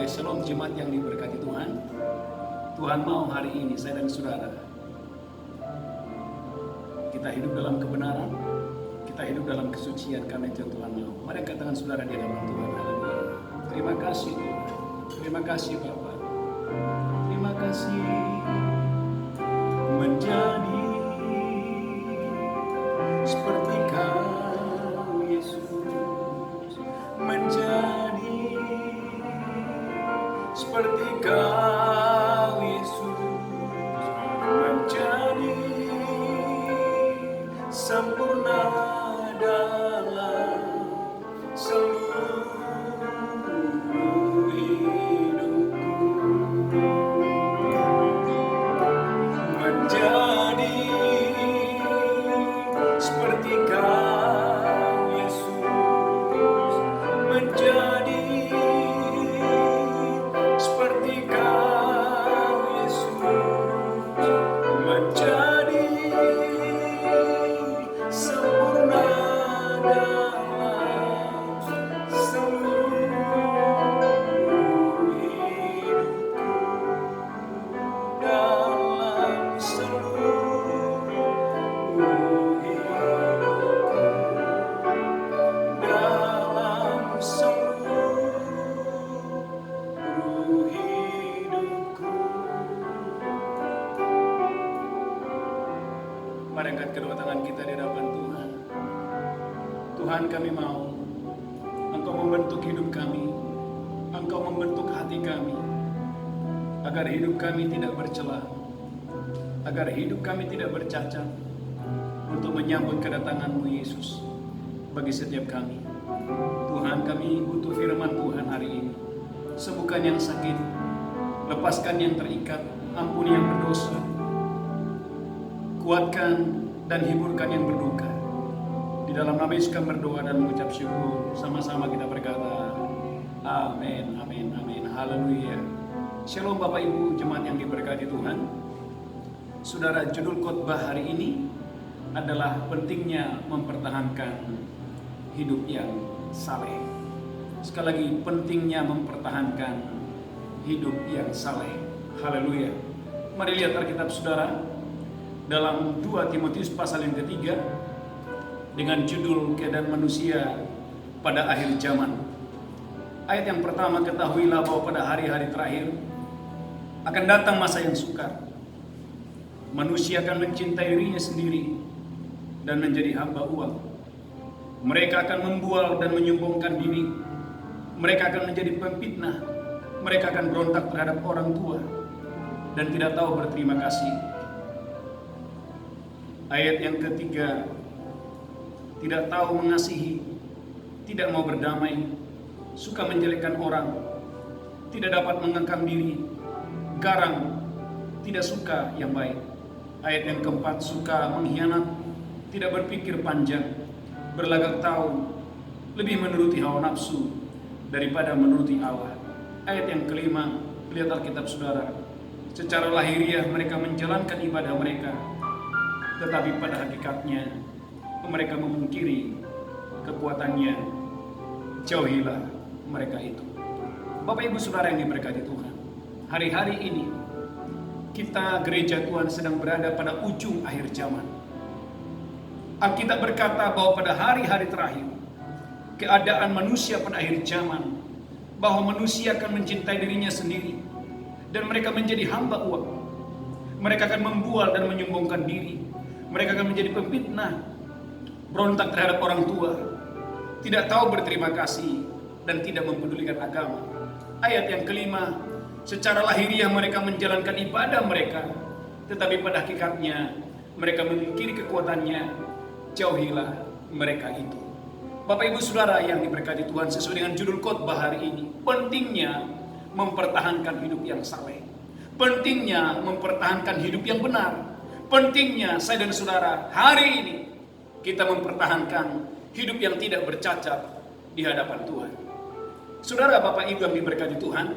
Shalom jemaat yang diberkati Tuhan. Tuhan mau hari ini saya dan saudara kita hidup dalam kebenaran, kita hidup dalam kesucian karena itu Tuhan mau. Mari angkat tangan saudara di hadapan Tuhan. Haleluya. Terima kasih Tuhan. Terima kasih Bapa. Terima kasih menjadi seperti Kau Yesus, menjadi seperti Kau Yesus, menjadi sempurna dalam seluruh hidupku, menjadi seperti Kau Yesus, menjadi seperti Kau Yesus, menjadi sempurna dalam seluruh hidupku, dalam seluruh hidupku, dalam seluruh hidupku. Mari angkat kedua tangan kita di hadapan Tuhan. Tuhan, kami mau Engkau membentuk hidup kami, Engkau membentuk hati kami, agar hidup kami tidak bercela, agar hidup kami tidak bercacat, untuk menyambut kedatangan-Mu Yesus bagi setiap kami. Tuhan, kami butuh firman Tuhan hari ini. Sembuhkan yang sakit, lepaskan yang terikat, ampuni yang berdosa, kuatkan dan hiburkan yang berduka. Di dalam nama Yesus kami berdoa dan mengucap syukur. Sama-sama kita berkata, amin, amin, amin, haleluya. Shalom Bapak Ibu jemaat yang diberkati Tuhan. Saudara, judul khotbah hari ini adalah pentingnya mempertahankan hidup yang saleh. Sekali lagi, pentingnya mempertahankan hidup yang saleh. Haleluya. Mari lihat Alkitab saudara dalam 2 Timotius pasal yang ketiga dengan judul keadaan manusia pada akhir zaman. Ayat yang pertama, ketahuilah bahwa pada hari-hari terakhir akan datang masa yang sukar. Manusia akan mencintai dirinya sendiri dan menjadi hamba uang. Mereka akan membual dan menyombongkan diri. Mereka akan menjadi pemfitnah. Mereka akan berontak terhadap orang tua dan tidak tahu berterima kasih. Ayat yang ketiga, tidak tahu mengasihi, tidak mau berdamai, suka menjelekkan orang, tidak dapat mengekang diri, garang, tidak suka yang baik. Ayat yang keempat, suka mengkhianat, tidak berpikir panjang, berlagak tahu, lebih menuruti hawa nafsu daripada menuruti Allah. Ayat yang kelima, lihat Alkitab saudara, secara lahiriah mereka menjalankan ibadah mereka, tetapi pada hakikatnya mereka memungkiri kekuatannya. Jauhilah mereka itu. Bapak Ibu Saudara yang diberkati Tuhan, hari-hari ini kita gereja Tuhan sedang berada pada ujung akhir zaman. Alkitab berkata bahwa pada hari-hari terakhir, keadaan manusia pada akhir zaman, bahwa manusia akan mencintai dirinya sendiri dan mereka menjadi hamba uang. Mereka akan membual dan menyombongkan diri. Mereka akan menjadi pemfitnah, berontak terhadap orang tua, tidak tahu berterima kasih, dan tidak mempedulikan agama. Ayat yang kelima, secara lahiriah mereka menjalankan ibadah mereka, tetapi pada hakikatnya mereka memungkiri kekuatannya. Jauhilah mereka itu. Bapak Ibu Saudara yang diberkati Tuhan, sesuai dengan judul khotbah hari ini, pentingnya mempertahankan hidup yang saleh, pentingnya mempertahankan hidup yang benar, pentingnya saya dan saudara hari ini kita mempertahankan hidup yang tidak bercacat di hadapan Tuhan. Saudara, Bapak Ibu yang diberkati Tuhan,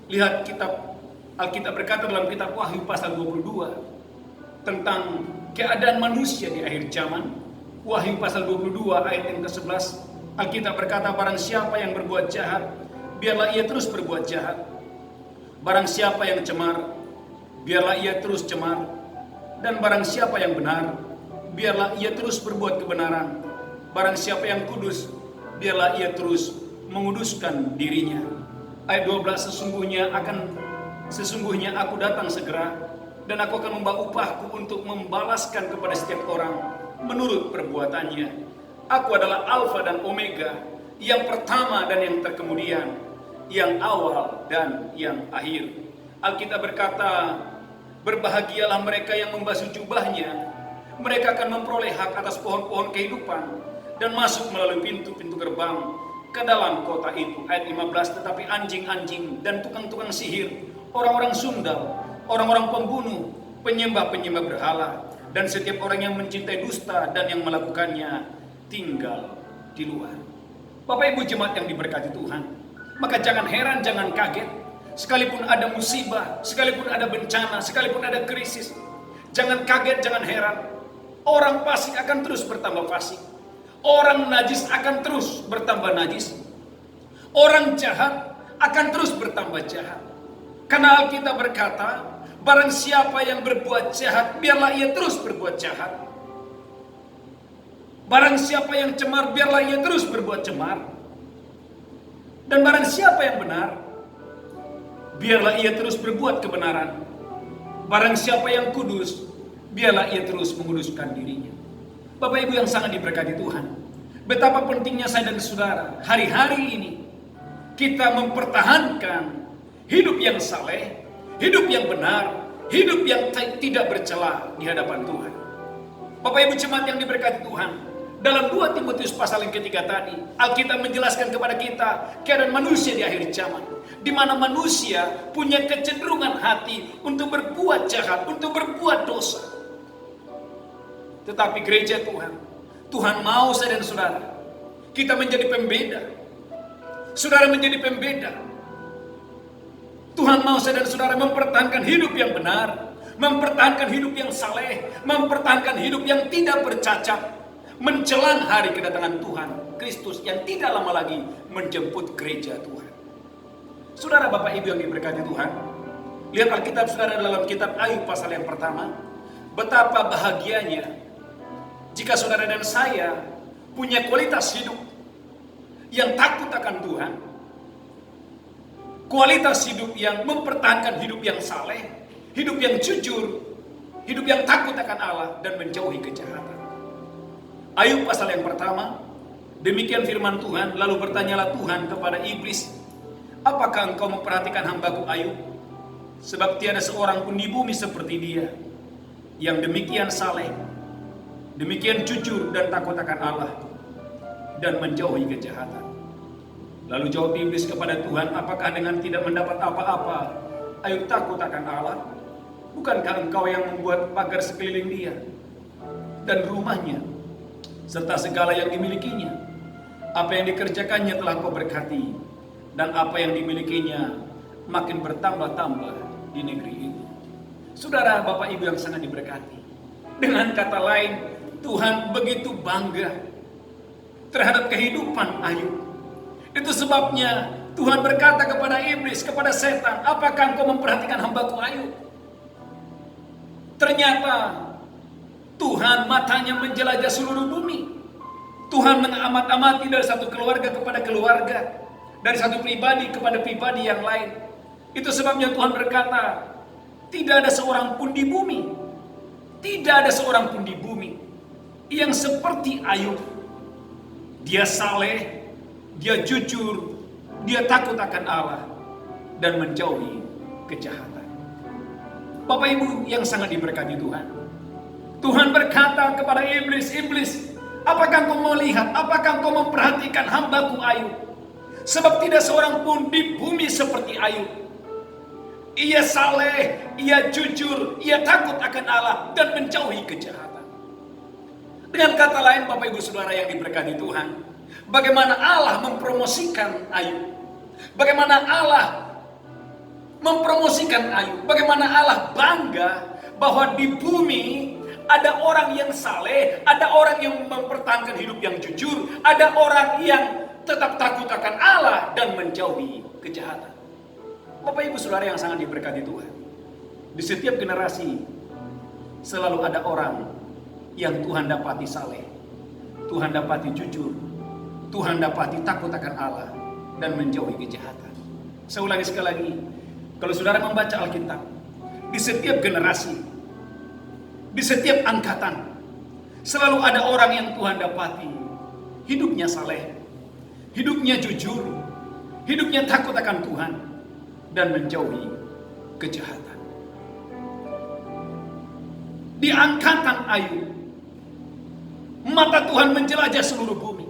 lihat Alkitab berkata dalam kitab Wahyu pasal 22 tentang keadaan manusia di akhir zaman. Wahyu pasal 22 ayat yang ke-11, Alkitab berkata, barang siapa yang berbuat jahat biarlah ia terus berbuat jahat. Barang siapa yang cemar, biarlah ia terus cemar. Dan barang siapa yang benar, biarlah ia terus berbuat kebenaran. Barang siapa yang kudus, biarlah ia terus menguduskan dirinya. Ayat 12, sesungguhnya aku datang segera, dan aku akan membawa upahku untuk membalaskan kepada setiap orang menurut perbuatannya. Aku adalah Alfa dan Omega, yang pertama dan yang terkemudian, yang awal dan yang akhir. Alkitab berkata, berbahagialah mereka yang membasuh jubahnya, mereka akan memperoleh hak atas pohon-pohon kehidupan dan masuk melalui pintu-pintu gerbang ke dalam kota itu. Ayat 15, tetapi anjing-anjing dan tukang-tukang sihir, orang-orang sundal, orang-orang pembunuh, penyembah-penyembah berhala, dan setiap orang yang mencintai dusta dan yang melakukannya tinggal di luar. Bapak Ibu jemaat yang diberkati Tuhan, maka jangan heran, jangan kaget, sekalipun ada musibah, sekalipun ada bencana, sekalipun ada krisis, jangan kaget, jangan heran. Orang fasik akan terus bertambah fasik, orang najis akan terus bertambah najis, orang jahat akan terus bertambah jahat. Karena Alkitab berkata, barang siapa yang berbuat jahat, biarlah ia terus berbuat jahat. Barang siapa yang cemar, biarlah ia terus berbuat cemar. Dan barang siapa yang benar, biarlah ia terus berbuat kebenaran. Barang siapa yang kudus, biarlah ia terus menguduskan dirinya. Bapak Ibu yang sangat diberkati Tuhan, betapa pentingnya saya dan saudara hari-hari ini kita mempertahankan hidup yang saleh, hidup yang benar, hidup yang tidak bercela di hadapan Tuhan. Bapak Ibu jemaat yang diberkati Tuhan, dalam 2 Timotius pasal yang ketiga tadi, Alkitab menjelaskan kepada kita keadaan manusia di akhir zaman, di mana manusia punya kecenderungan hati untuk berbuat jahat, untuk berbuat dosa. Tetapi gereja Tuhan, Tuhan mau saya dan saudara, kita menjadi pembeda. Saudara menjadi pembeda. Tuhan mau saya dan saudara mempertahankan hidup yang benar, mempertahankan hidup yang saleh, mempertahankan hidup yang tidak bercacat, menjelang hari kedatangan Tuhan Kristus yang tidak lama lagi menjemput gereja Tuhan. Saudara Bapak Ibu yang diberkati Tuhan, lihat Alkitab saudara dalam kitab Ayub pasal yang pertama, betapa bahagianya jika saudara dan saya punya kualitas hidup yang takut akan Tuhan, kualitas hidup yang mempertahankan hidup yang saleh, hidup yang jujur, hidup yang takut akan Allah dan menjauhi kejahatan. Ayub pasal yang pertama, demikian firman Tuhan, lalu bertanyalah Tuhan kepada iblis, apakah engkau memperhatikan hambaku Ayub? Sebab tiada seorang pun di bumi seperti dia, yang demikian saleh, demikian jujur dan takut akan Allah, dan menjauhi kejahatan. Lalu jawab iblis kepada Tuhan, apakah dengan tidak mendapat apa-apa, Ayub takut akan Allah? Bukankah engkau yang membuat pagar sekeliling dia, dan rumahnya, serta segala yang dimilikinya? Apa yang dikerjakannya telah kau berkati, dan apa yang dimilikinya makin bertambah-tambah di negeri itu. Saudara Bapak Ibu yang sangat diberkati, dengan kata lain, Tuhan begitu bangga terhadap kehidupan Ayub. Itu sebabnya Tuhan berkata kepada iblis, kepada setan, apakah engkau memperhatikan hambaku Ayub? Ternyata Tuhan matanya menjelajah seluruh bumi. Tuhan mengamat-amati dari satu keluarga kepada keluarga, dari satu pribadi kepada pribadi yang lain. Itu sebabnya Tuhan berkata, tidak ada seorang pun di bumi, tidak ada seorang pun di bumi yang seperti Ayub. Dia saleh, dia jujur, dia takut akan Allah, dan menjauhi kejahatan. Bapak Ibu yang sangat diberkati Tuhan, Tuhan berkata kepada iblis, iblis, apakah engkau melihat, apakah engkau memperhatikan hambaku Ayub? Sebab tidak seorang pun di bumi seperti Ayub. Ia saleh, ia jujur, ia takut akan Allah, dan menjauhi kejahatan. Dengan kata lain Bapak Ibu Saudara yang diberkati Tuhan, bagaimana Allah mempromosikan Ayub, bagaimana Allah mempromosikan Ayub, bagaimana Allah bangga bahwa di bumi ada orang yang saleh, ada orang yang mempertahankan hidup yang jujur, ada orang yang tetap takut akan Allah dan menjauhi kejahatan. Bapak Ibu Saudara yang sangat diberkati Tuhan, di setiap generasi selalu ada orang yang Tuhan dapati saleh, Tuhan dapati jujur, Tuhan dapati takut akan Allah dan menjauhi kejahatan. Saya ulangi sekali lagi, kalau saudara membaca Alkitab, di setiap generasi, di setiap angkatan, selalu ada orang yang Tuhan dapati hidupnya saleh, hidupnya jujur, hidupnya takut akan Tuhan dan menjauhi kejahatan. Di angkatan Ayub, mata Tuhan menjelajah seluruh bumi.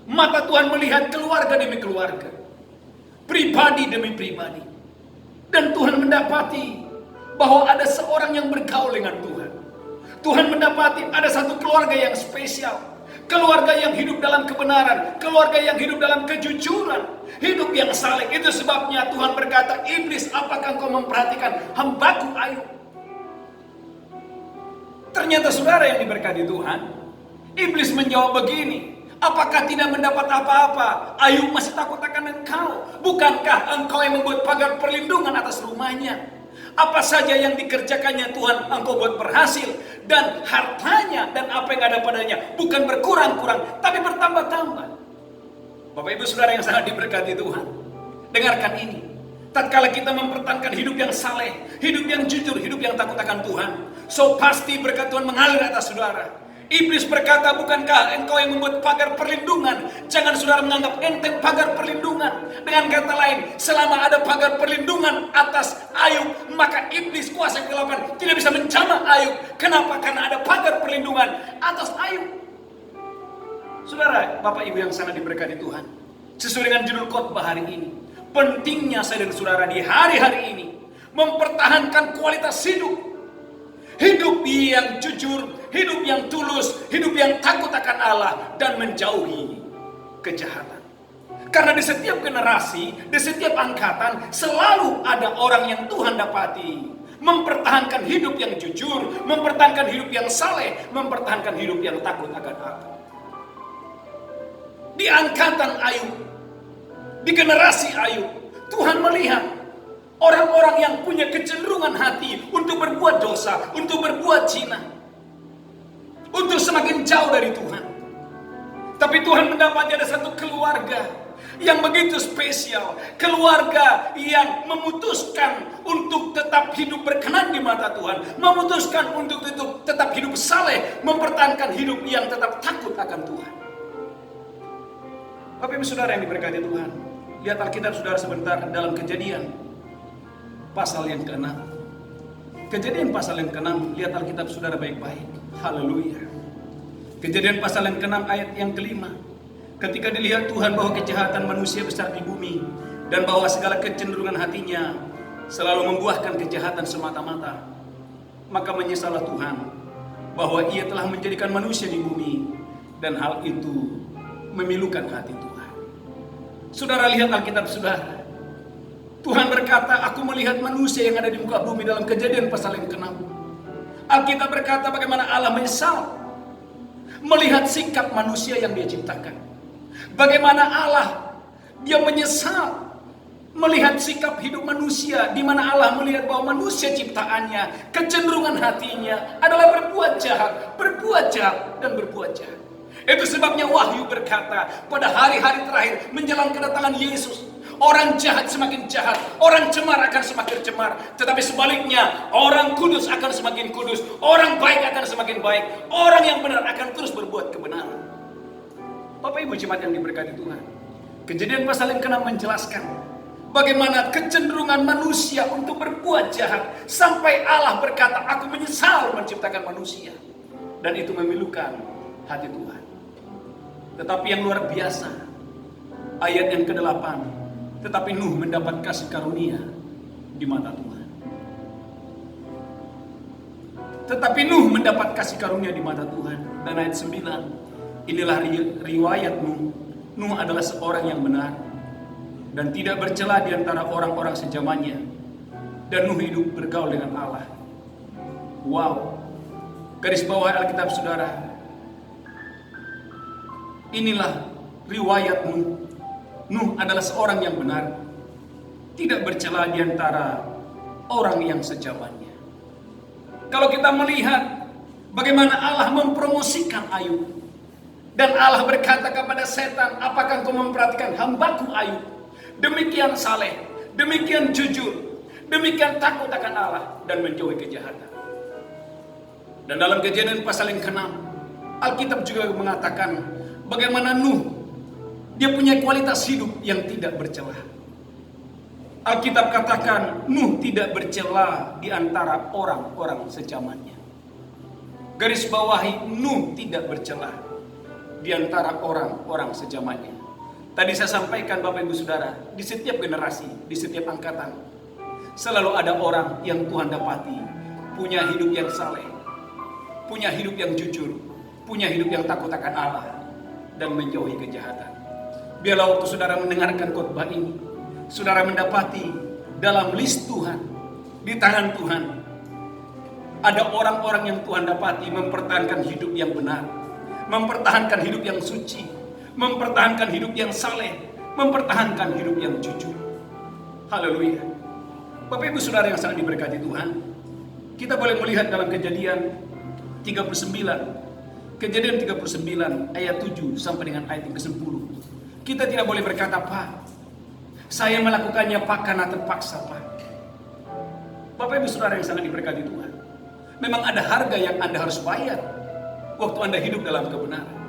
Mata Tuhan melihat keluarga demi keluarga, pribadi demi pribadi. Dan Tuhan mendapati bahwa ada seorang yang bergaul dengan Tuhan. Tuhan mendapati ada satu keluarga yang spesial, keluarga yang hidup dalam kebenaran, keluarga yang hidup dalam kejujuran, hidup yang saleh. Itu sebabnya Tuhan berkata, iblis, apakah kau memperhatikan hambaku Ayub? Ternyata saudara yang diberkati Tuhan, iblis menjawab begini, apakah tidak mendapat apa-apa? Ayub masih takut akan engkau. Bukankah engkau yang membuat pagar perlindungan atas rumahnya? Apa saja yang dikerjakannya Tuhan engkau buat berhasil. Dan hartanya dan apa yang ada padanya bukan berkurang-kurang, tapi bertambah-tambah. Bapak Ibu Saudara yang sangat diberkati Tuhan, dengarkan ini. Tatkala kita mempertahankan hidup yang saleh, hidup yang jujur, hidup yang takut akan Tuhan, so pasti berkat Tuhan mengalir atas saudara. Iblis berkata, bukankah engkau yang membuat pagar perlindungan? Jangan saudara menganggap enteng pagar perlindungan. Dengan kata lain, selama ada pagar perlindungan atas Ayub, maka iblis kuasa kegelapan tidak bisa menjamah Ayub. Kenapa? Karena ada pagar perlindungan atas Ayub. Saudara, Bapak Ibu yang sangat diberkati Tuhan, sesuai dengan judul khotbah hari ini, pentingnya saya dan saudara di hari-hari ini mempertahankan kualitas hidup. Hidup yang jujur, hidup yang tulus, hidup yang takut akan Allah dan menjauhi kejahatan. Karena di setiap generasi, di setiap angkatan selalu ada orang yang Tuhan dapati mempertahankan hidup yang jujur, mempertahankan hidup yang saleh, mempertahankan hidup yang takut akan Allah. Di angkatan Ayub, di generasi Ayub, Tuhan melihat orang-orang yang punya kecenderungan hati untuk berbuat dosa, untuk berbuat zina, untuk semakin jauh dari Tuhan. Tapi Tuhan mendapati ada satu keluarga yang begitu spesial, keluarga yang memutuskan untuk tetap hidup berkenan di mata Tuhan, memutuskan untuk tetap hidup saleh, mempertahankan hidup yang tetap takut akan Tuhan. Bapak Ibu Saudara yang diberkati Tuhan, lihat Alkitab saudara sebentar dalam Kejadian pasal yang ke-6. Kejadian pasal yang ke-6, lihat Alkitab saudara baik-baik. Haleluya. Kejadian pasal yang ke-6 ayat yang ke-5. Ketika dilihat Tuhan bahwa kejahatan manusia besar di bumi dan bahwa segala kecenderungan hatinya selalu membuahkan kejahatan semata-mata, maka menyesallah Tuhan bahwa Ia telah menjadikan manusia di bumi dan hal itu memilukan hati Tuhan. Saudara lihat Alkitab saudara. Tuhan berkata, aku melihat manusia yang ada di muka bumi dalam Kejadian pasal yang ke-6. Alkitab berkata bagaimana Allah menyesal melihat sikap manusia yang Dia ciptakan. Bagaimana Allah, Dia menyesal melihat sikap hidup manusia, di mana Allah melihat bahwa manusia ciptaannya, kecenderungan hatinya adalah berbuat jahat, dan berbuat jahat. Itu sebabnya Wahyu berkata, pada hari-hari terakhir menjelang kedatangan Yesus, orang jahat semakin jahat, orang cemar akan semakin cemar. Tetapi sebaliknya, orang kudus akan semakin kudus, orang baik akan semakin baik, orang yang benar akan terus berbuat kebenaran. Bapak Ibu jemaat yang diberkati Tuhan, Kejadian pasal yang ke-6 menjelaskan bagaimana kecenderungan manusia untuk berbuat jahat, sampai Allah berkata, aku menyesal menciptakan manusia. Dan itu memilukan hati Tuhan. Tetapi yang luar biasa, ayat yang ke-8, tetapi Nuh mendapat kasih karunia di mata Tuhan. Tetapi Nuh mendapat kasih karunia di mata Tuhan. Dan ayat 9, inilah riwayat Nuh. Nuh adalah seorang yang benar dan tidak bercela di antara orang-orang sejamannya. Dan Nuh hidup bergaul dengan Allah. Wow. Garis bawah Alkitab saudara. Inilah riwayat Nuh. Nuh adalah seorang yang benar tidak bercela di antara orang yang sejamannya. Kalau kita melihat bagaimana Allah mempromosikan Ayub, dan Allah berkata kepada setan, apakah engkau memperhatikan hambaku Ayub? Demikian saleh, demikian jujur, demikian takut akan Allah dan menjauhi kejahatan. Dan dalam Kejadian pasal yang ke-6, Alkitab juga mengatakan bagaimana Nuh, dia punya kualitas hidup yang tidak bercela. Alkitab katakan Nuh tidak bercela di antara orang-orang sejamannya. Garis bawahi, Nuh tidak bercela di antara orang-orang sejamannya. Tadi saya sampaikan Bapak Ibu Saudara, di setiap generasi, di setiap angkatan, selalu ada orang yang Tuhan dapati punya hidup yang saleh, punya hidup yang jujur, punya hidup yang takut akan Allah dan menjauhi kejahatan. Biarlah waktu saudara mendengarkan khotbah ini, saudara mendapati dalam list Tuhan, di tangan Tuhan, ada orang-orang yang Tuhan dapati mempertahankan hidup yang benar, mempertahankan hidup yang suci, mempertahankan hidup yang saleh, mempertahankan hidup yang jujur. Haleluya. Bapak Ibu Saudara yang sangat diberkati Tuhan, kita boleh melihat dalam Kejadian 39, Kejadian 39 ayat 7 sampai dengan ayat yang ke-10. Kita tidak boleh berkata, Pak, saya melakukannya Pak karena terpaksa Pak. Bapak Ibu Saudara yang sangat diberkati Tuhan, memang ada harga yang Anda harus bayar waktu Anda hidup dalam kebenaran.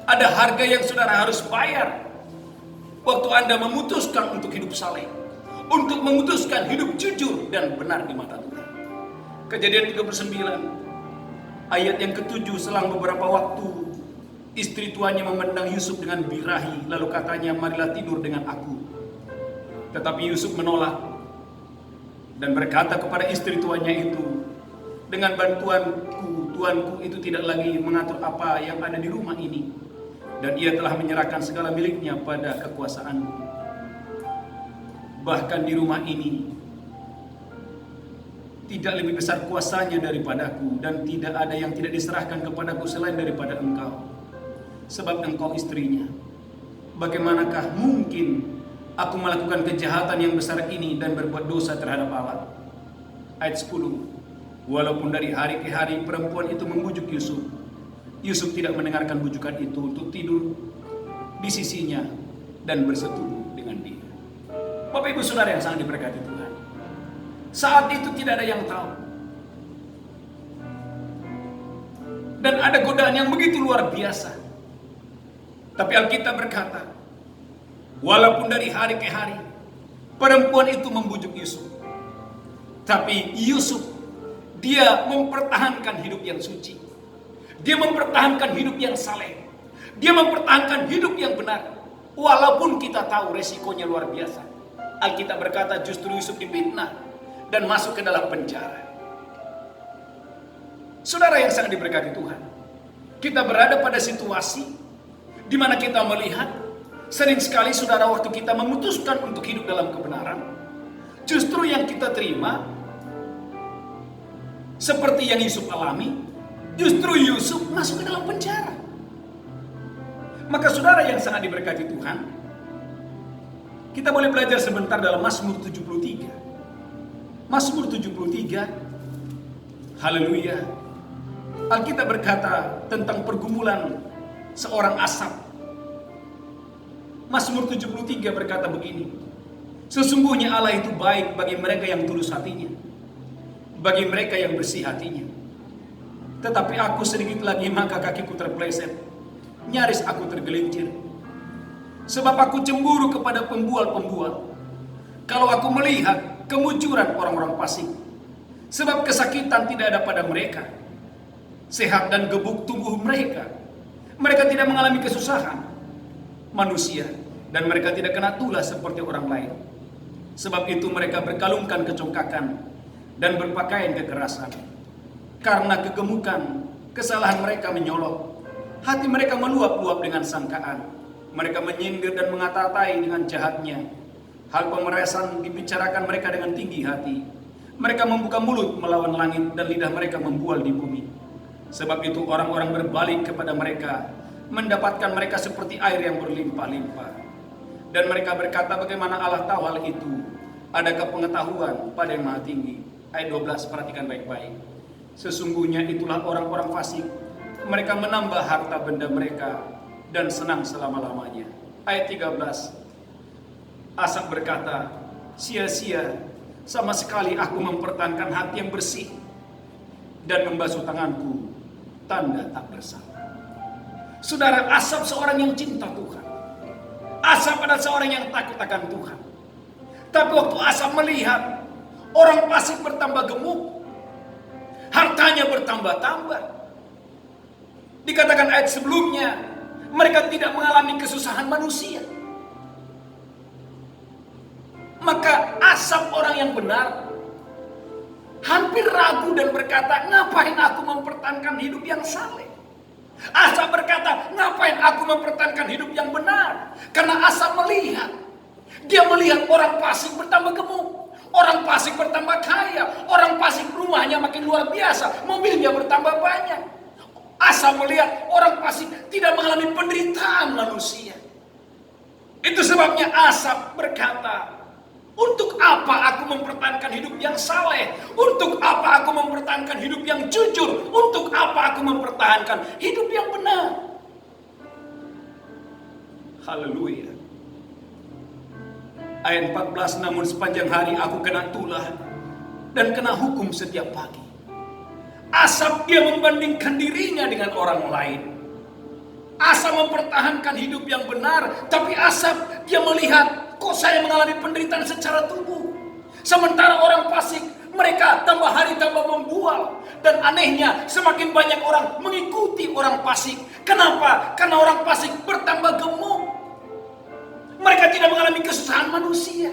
Ada harga yang saudara harus bayar waktu Anda memutuskan untuk hidup saleh, untuk memutuskan hidup jujur dan benar di mata Tuhan. Kejadian 39 ayat yang ke-7, selang beberapa waktu istri tuannya memandang Yusuf dengan birahi, lalu katanya, marilah tidur dengan aku. Tetapi Yusuf menolak dan berkata kepada istri tuannya itu, dengan bantuanku, tuanku itu tidak lagi mengatur apa yang ada di rumah ini, dan ia telah menyerahkan segala miliknya pada kekuasaanku. Bahkan di rumah ini tidak lebih besar kuasanya daripadaku, dan tidak ada yang tidak diserahkan kepadaku selain daripada engkau, sebab engkau istrinya. Bagaimanakah mungkin aku melakukan kejahatan yang besar ini dan berbuat dosa terhadap Allah? Ayat 10. Walaupun dari hari ke hari perempuan itu membujuk Yusuf, Yusuf tidak mendengarkan bujukan itu untuk tidur di sisinya dan bersetubuh dengan dia. Bapak Ibu Saudara yang sangat diberkati Tuhan, saat itu tidak ada yang tahu, dan ada godaan yang begitu luar biasa. Tapi Alkitab berkata, walaupun dari hari ke hari perempuan itu membujuk Yusuf, tapi Yusuf, dia mempertahankan hidup yang suci, dia mempertahankan hidup yang saleh, dia mempertahankan hidup yang benar. Walaupun kita tahu resikonya luar biasa. Alkitab berkata justru Yusuf difitnah dan masuk ke dalam penjara. Saudara yang sangat diberkati Tuhan, kita berada pada situasi di mana kita melihat sering sekali saudara, waktu kita memutuskan untuk hidup dalam kebenaran, justru yang kita terima seperti yang Yusuf alami, justru Yusuf masuk ke dalam penjara. Maka saudara yang sangat diberkati Tuhan, kita boleh belajar sebentar dalam Mazmur 73. Mazmur 73, haleluya. Alkitab berkata tentang pergumulan seorang Asaf. Mazmur 73 berkata begini, sesungguhnya Allah itu baik bagi mereka yang tulus hatinya, bagi mereka yang bersih hatinya. Tetapi aku sedikit lagi maka kakiku terpeleset, nyaris aku tergelincir. Sebab aku cemburu kepada pembual-pembual, kalau aku melihat kemujuran orang-orang fasik. Sebab kesakitan tidak ada pada mereka, sehat dan gebuk tubuh mereka. Mereka tidak mengalami kesusahan manusia, dan mereka tidak kena tulah seperti orang lain. Sebab itu mereka berkalungkan kecongkakan dan berpakaian kekerasan. Karena kegemukan kesalahan mereka menyolok, hati mereka meluap-luap dengan sangkaan. Mereka menyindir dan mengata-atai dengan jahatnya. Hal pemerasan dibicarakan mereka dengan tinggi hati. Mereka membuka mulut melawan langit, dan lidah mereka membual di bumi. Sebab itu orang-orang berbalik kepada mereka, mendapatkan mereka seperti air yang berlimpah-limpah. Dan mereka berkata, bagaimana Allah tahu hal itu? Adakah pengetahuan pada yang maha tinggi? Ayat 12, perhatikan baik-baik. Sesungguhnya itulah orang-orang fasik. Mereka menambah harta benda mereka dan senang selama-lamanya. Ayat 13. Asap berkata, sia-sia, sama sekali aku mempertahankan hati yang bersih dan membasuh tanganku, tanda tak bersalah. Saudara, Asap seorang yang cinta Tuhan. Asap adalah seorang yang takut akan Tuhan. Tapi waktu Asap melihat orang fasik bertambah gemuk, hartanya bertambah-tambah, dikatakan ayat sebelumnya, mereka tidak mengalami kesusahan manusia. Maka Asap orang yang benar hampir ragu dan berkata, ngapain aku mempertahankan hidup yang saleh? Asap berkata, ngapain aku mempertahankan hidup yang benar? Karena Asap melihat, dia melihat orang fasik bertambah gemuk, orang fasik bertambah kaya, orang fasik rumahnya makin luar biasa, mobilnya bertambah banyak. Asap melihat orang fasik tidak mengalami penderitaan manusia. Itu sebabnya Asap berkata, untuk apa aku mempertahankan hidup yang saleh? Untuk apa aku mempertahankan hidup yang jujur? Untuk apa aku mempertahankan hidup yang benar? Haleluya. Ayat 14, namun sepanjang hari aku kena tulah dan kena hukum setiap pagi. Asap dia membandingkan dirinya dengan orang lain. Asap mempertahankan hidup yang benar, tapi Asap dia melihat, kok saya mengalami penderitaan secara tubuh. Sementara orang fasik, mereka tambah hari tambah membual. Dan anehnya, semakin banyak orang mengikuti orang fasik. Kenapa? Karena orang fasik bertambah gemuk. Mereka tidak mengalami kesusahan manusia.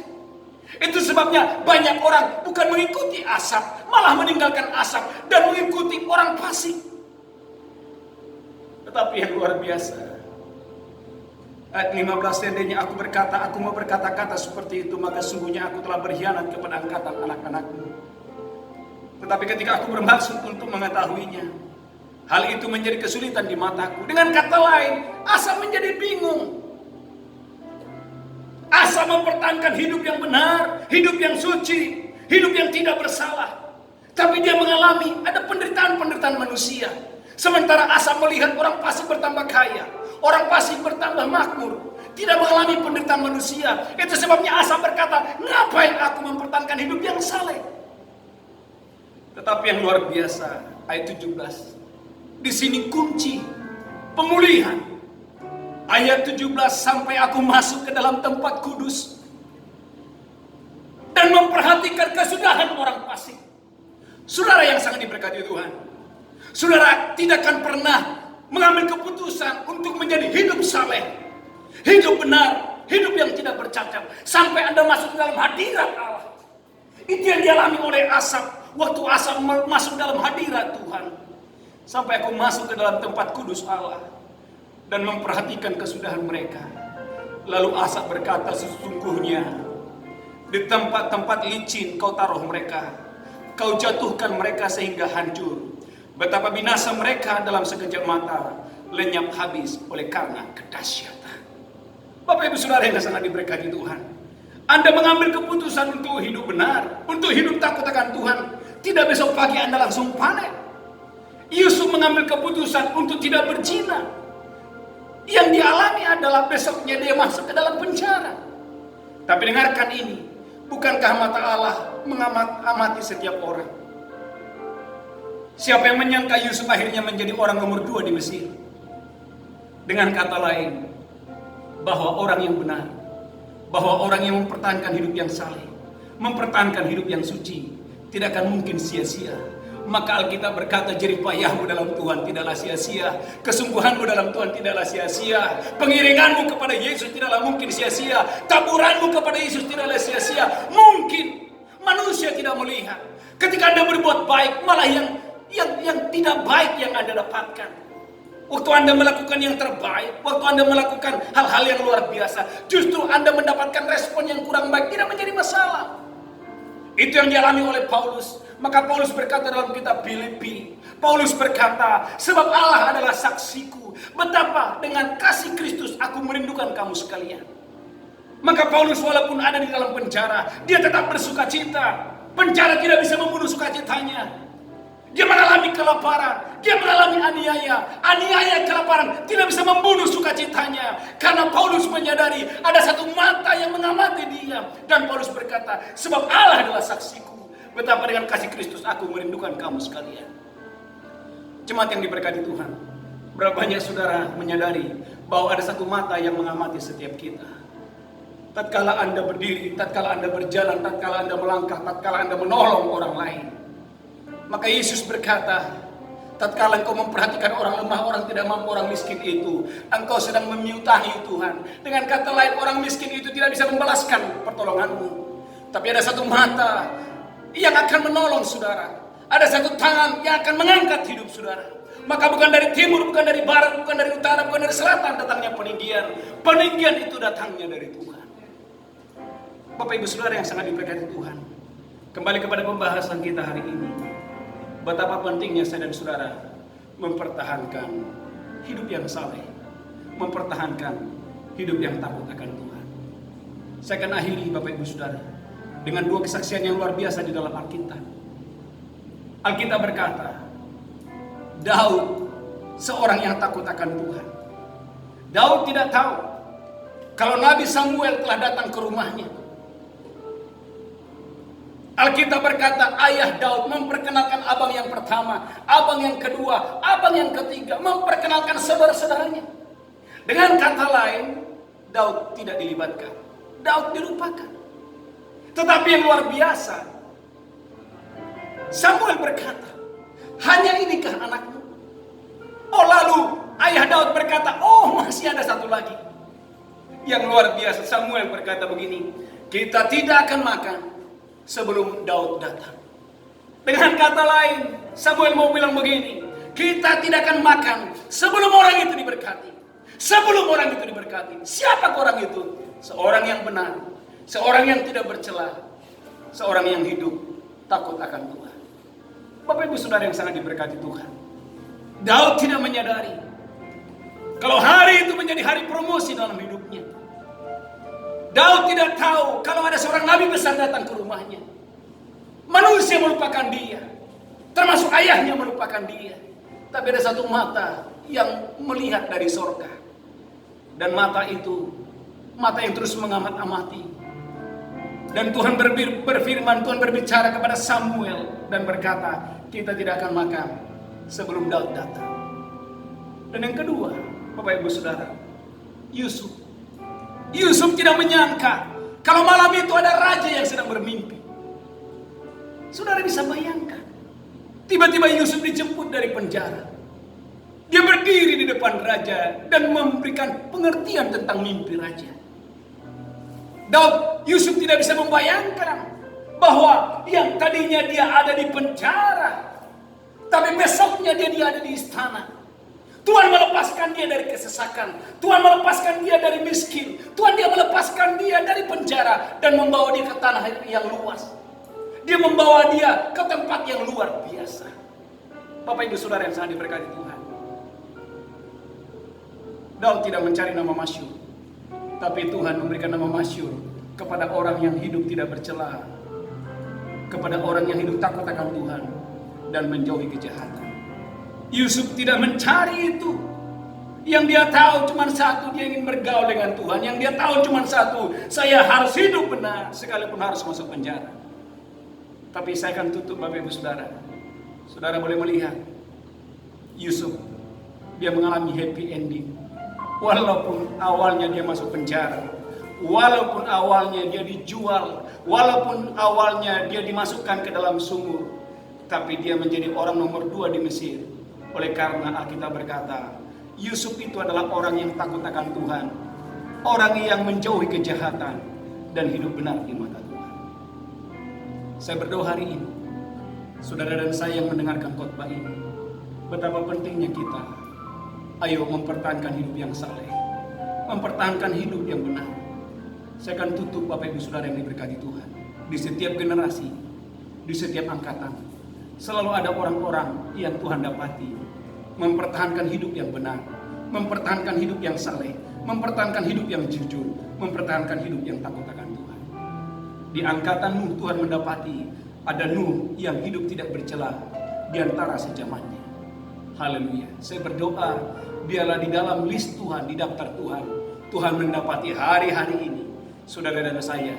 Itu sebabnya banyak orang bukan mengikuti Asap, malah meninggalkan Asap dan mengikuti orang fasik. Tetapi yang luar biasa, ayat 15, seandainya aku berkata, aku mau berkata-kata seperti itu, maka sungguhnya aku telah berkhianat kepada angkatan anak-anakmu. Tetapi ketika aku bermaksud untuk mengetahuinya, hal itu menjadi kesulitan di mataku. Dengan kata lain, Asap menjadi bingung. Asap mempertahankan hidup yang benar, hidup yang suci, hidup yang tidak bersalah. Tapi dia mengalami ada penderitaan-penderitaan manusia. Sementara Asap melihat orang fasik bertambah kaya, orang fasik bertambah makmur, tidak mengalami penderitaan manusia. Itu sebabnya Asap berkata, ngapain aku mempertahankan hidup yang saleh? Tetapi yang luar biasa, ayat 17. Di sini kunci pemulihan. Ayat 17, sampai aku masuk ke dalam tempat kudus dan memperhatikan kesudahan orang fasik. Saudara yang sangat diberkati Tuhan, saudara tidak akan pernah mengambil keputusan untuk menjadi hidup saleh, hidup benar, hidup yang tidak bercacat, sampai Anda masuk dalam hadirat Allah. Itu yang dialami oleh Asap waktu Asap masuk dalam hadirat Tuhan. Sampai aku masuk ke dalam tempat kudus Allah dan memperhatikan kesudahan mereka. Lalu Asap berkata, sesungguhnya di tempat-tempat licin kau taruh mereka, kau jatuhkan mereka sehingga hancur. Betapa binasa mereka dalam sekejap mata, lenyap habis oleh karena kedahsyatan. Bapak Ibu Saudara yang sangat diberkati Tuhan, Anda mengambil keputusan untuk hidup benar, untuk hidup takut akan Tuhan, tidak besok pagi Anda langsung panen. Yusuf mengambil keputusan untuk tidak berzina. Yang dialami adalah besoknya dia masuk ke dalam penjara. Tapi dengarkan ini, bukankah mata Allah mengamati setiap orang? Siapa yang menyangka Yusuf akhirnya menjadi orang nomor 2 di Mesir? Dengan kata lain, bahwa orang yang benar, bahwa orang yang mempertahankan hidup yang saleh, mempertahankan hidup yang suci, tidak akan mungkin sia-sia. Maka Alkitab berkata, jerih payahmu dalam Tuhan tidaklah sia-sia, kesungguhanmu dalam Tuhan tidaklah sia-sia, pengiringanmu kepada Yesus tidaklah mungkin sia-sia, taburanmu kepada Yesus tidaklah sia-sia. Mungkin manusia tidak melihat, ketika Anda berbuat baik, malah yang tidak baik yang Anda dapatkan. Waktu Anda melakukan yang terbaik, waktu Anda melakukan hal-hal yang luar biasa, justru Anda mendapatkan respon yang kurang baik, tidak menjadi masalah. Itu yang dialami oleh Paulus. Maka Paulus berkata dalam kitab Filipi, Paulus berkata, sebab Allah adalah saksiku, betapa dengan kasih Kristus aku merindukan kamu sekalian. Maka Paulus walaupun ada di dalam penjara, dia tetap bersuka cita. Penjara tidak bisa membunuh sukacitanya. Dia mengalami kelaparan, dia mengalami aniaya kelaparan tidak bisa membunuh sukacitanya. Karena Paulus menyadari ada satu mata yang mengamati dia. Dan Paulus berkata, sebab Allah adalah saksiku, betapa dengan kasih Kristus aku merindukan kamu sekalian. Jemaat yang diberkati Tuhan, berapa banyak saudara menyadari bahwa ada satu mata yang mengamati setiap kita. Tatkala Anda berdiri, tatkala Anda berjalan, tatkala Anda melangkah, tatkala Anda menolong orang lain. Maka Yesus berkata, tatkala engkau memperhatikan orang lemah, orang tidak mampu, orang miskin itu, engkau sedang memiutahi Tuhan. Dengan kata lain, orang miskin itu tidak bisa membalaskan pertolonganmu. Tapi ada satu mata yang akan menolong saudara. Ada satu tangan yang akan mengangkat hidup saudara. Maka bukan dari timur, bukan dari barat, bukan dari utara, bukan dari selatan datangnya peninggian. Peninggian itu datangnya dari Tuhan. Bapak Ibu Saudara yang sangat diberkati Tuhan, kembali kepada pembahasan kita hari ini. Betapa pentingnya saya dan saudara mempertahankan hidup yang saleh, mempertahankan hidup yang takut akan Tuhan. Saya akan akhiri Bapak Ibu Saudara dengan dua kesaksian yang luar biasa di dalam Alkitab. Alkitab berkata, Daud seorang yang takut akan Tuhan. Daud tidak tahu kalau Nabi Samuel telah datang ke rumahnya. Alkitab berkata, ayah Daud memperkenalkan abang yang pertama, abang yang kedua, abang yang ketiga, memperkenalkan saudara-saudaranya. Dengan kata lain, Daud tidak dilibatkan, Daud dilupakan. Tetapi yang luar biasa, Samuel berkata, hanya inikah anakmu? Oh, lalu ayah Daud berkata, oh masih ada satu lagi. Yang luar biasa, Samuel berkata begini, kita tidak akan makan sebelum Daud datang. Dengan kata lain, Samuel mau bilang begini, kita tidak akan makan sebelum orang itu diberkati. Sebelum orang itu diberkati. Siapa orang itu? Seorang yang benar, seorang yang tidak bercela, seorang yang hidup takut akan Tuhan. Bapak Ibu Saudara yang sangat diberkati Tuhan, Daud tidak menyadari kalau hari itu menjadi hari promosi dalam hidupnya. Daud tidak tahu kalau ada seorang nabi besar datang ke rumahnya. Manusia melupakan dia, termasuk ayahnya melupakan dia. Tapi ada satu mata yang melihat dari sorga. Dan mata itu, mata yang terus mengamat-amati. Dan Tuhan berfirman, Tuhan berbicara kepada Samuel dan berkata, kita tidak akan makan sebelum Daud datang. Dan yang kedua, Bapak Ibu Saudara, Yusuf tidak menyangka kalau malam itu ada raja yang sedang bermimpi. Saudara bisa bayangkan, tiba-tiba Yusuf dijemput dari penjara. Dia berdiri di depan raja dan memberikan pengertian tentang mimpi raja. Yusuf tidak bisa membayangkan bahwa yang tadinya dia ada di penjara, tapi besoknya dia ada di istana. Tuhan melepaskan dia dari kesesakan. Tuhan melepaskan dia dari miskin. Dia melepaskan dia dari penjara dan membawa dia ke tanah yang luas. Dia membawa dia ke tempat yang luar biasa. Bapak Ibu Saudara yang sangat diberkati Tuhan, Daud tidak mencari nama masyhur, tapi Tuhan memberikan nama masyhur kepada orang yang hidup tidak bercela, kepada orang yang hidup takut akan Tuhan dan menjauhi kejahatan. Yusuf tidak mencari itu. Yang dia tahu cuma satu, dia ingin bergaul dengan Tuhan. Yang dia tahu cuma satu, saya harus hidup benar sekalipun harus masuk penjara. Tapi saya akan tutup Bapak Ibu Saudara. Saudara boleh melihat Yusuf, dia mengalami happy ending. Walaupun awalnya dia masuk penjara, walaupun awalnya dia dijual, walaupun awalnya dia dimasukkan ke dalam sumur, tapi dia menjadi orang nomor 2 di Mesir. Oleh karena Alkitab berkata, Yusuf itu adalah orang yang takut akan Tuhan, orang yang menjauhi kejahatan dan hidup benar di mata Tuhan. Saya berdoa hari ini, saudara dan saya yang mendengarkan khotbah ini, betapa pentingnya kita, ayo mempertahankan hidup yang saleh, mempertahankan hidup yang benar. Saya akan tutup Bapak Ibu Saudara yang diberkati Tuhan. Di setiap generasi, di setiap angkatan, selalu ada orang-orang yang Tuhan dapati mempertahankan hidup yang benar, mempertahankan hidup yang saleh, mempertahankan hidup yang jujur, mempertahankan hidup yang takut akan Tuhan. Di angkatan Nuh, Tuhan mendapati ada Nuh yang hidup tidak bercela di antara sejamannya. Haleluya. Saya berdoa, biarlah di dalam list Tuhan, di daftar Tuhan, Tuhan mendapati hari-hari ini saudara dan saya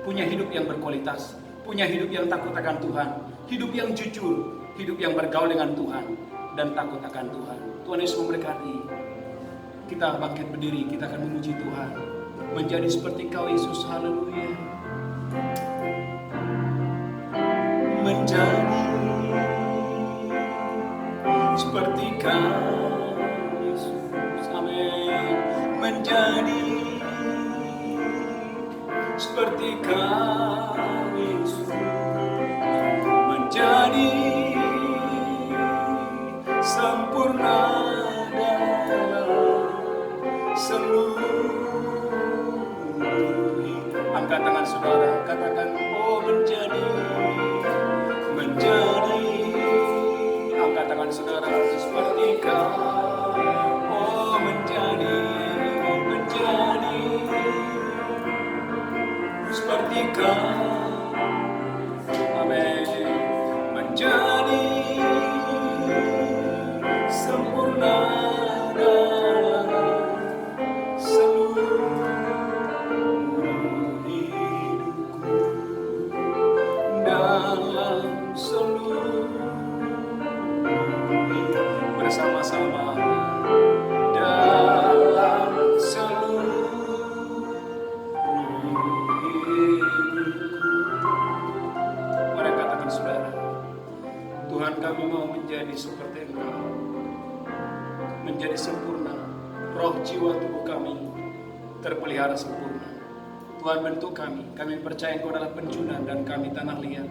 punya hidup yang berkualitas, punya hidup yang takut akan Tuhan, hidup yang jujur, hidup yang bergaul dengan Tuhan dan takut akan Tuhan. Tuhan Yesus memberkati. Kita bangkit berdiri, kita akan memuji Tuhan, menjadi seperti Kau Yesus. Haleluya. Menjadi seperti Kau Yesus. Amin. Menjadi seperti Kau Yesus. Menjadi sempurna dalam seluruh. Angkat tangan saudara, katakan, oh menjadi. Angkat tangan saudara, seperti Kau. Oh menjadi seperti Kau. Amin. Menjadi sempurna dalam seluruh hidupku, dalam seluruh bersama-sama, dalam seluruh hidupku. Mari katakan saudara, Tuhan kami mau menjadi seperti Engkau, menjadi sempurna, roh jiwa tubuh kami terpelihara sempurna. Tuhan bentuk kami percaya Engkau adalah penjunan dan kami tanah liat.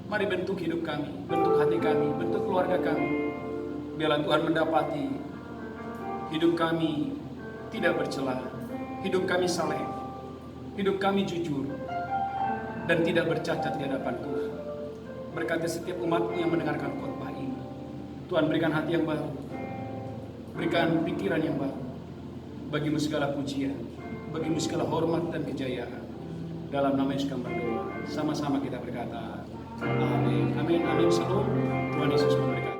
Mari bentuk hidup kami, bentuk hati kami, bentuk keluarga kami. Biarlah Tuhan mendapati hidup kami tidak bercela, hidup kami saleh, hidup kami jujur, dan tidak bercacat di hadapan Tuhan. Berkati setiap umat yang mendengarkan khotbah ini. Tuhan berikan hati yang baru, berikan pikiran yang baru. Bagimu segala pujian, bagimu segala hormat dan kejayaan. Dalam nama Yesus kami berdoa. Sama-sama kita berkata, amin, amin, amin. Shalom. Tuhan Yesus memberkati.